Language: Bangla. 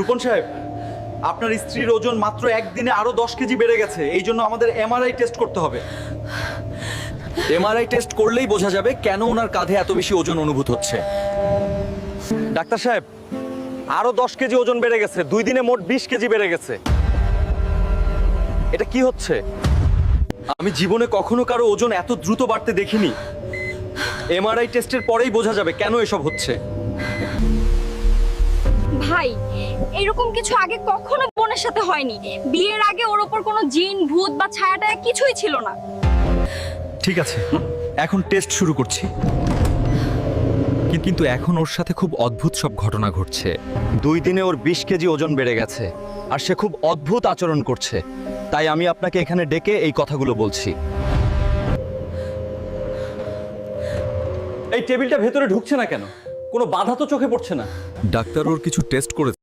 রূপন সাহেব, আপনার স্ত্রীর ওজন মাত্র একদিনে আরো 10 কেজি বেড়ে গেছে। এই জন্য আমাদের এমআরআই টেস্ট করতে হবে। এমআরআই টেস্ট করলেই বোঝা যাবে কেন ওনার কাঁধে এত বেশি ওজন অনুভূত হচ্ছে। ডাক্তার সাহেব, আরো 10 কেজি ওজন বেড়ে গেছে। 2 দিনে মোট 20 কেজি বেড়ে গেছে। এটা কি হচ্ছে? আমি জীবনে কখনো কারো ওজন এত দ্রুত বাড়তে দেখিনি। এমআরআই টেস্টের পরেই বোঝা যাবে কেন এসব হচ্ছে। ভাই, এরকম কিছু আগে কখনো বোনের সাথে হয়নি। বিয়ের আগে ওর ওপর কোনো জিন ভূত বা ছায়াটা কিছুই ছিল না। ঠিক আছে, এখন টেস্ট শুরু করছি। কিন্তু এখন ওর সাথে খুব অদ্ভুত সব ঘটনা ঘটছে। 2 দিনে ওর 20 কেজি ওজন বেড়ে গেছে, আর সে খুব অদ্ভুত আচরণ করছে। তাই আমি আপনাকে এখানে ডেকে এই কথাগুলো বলছি। এই টেবিলটা ভেতরে ঢুকছে না কেন? কোনো বাধা তো চোখে পড়ছে না। ডাক্তার ওর কিছু টেস্ট করে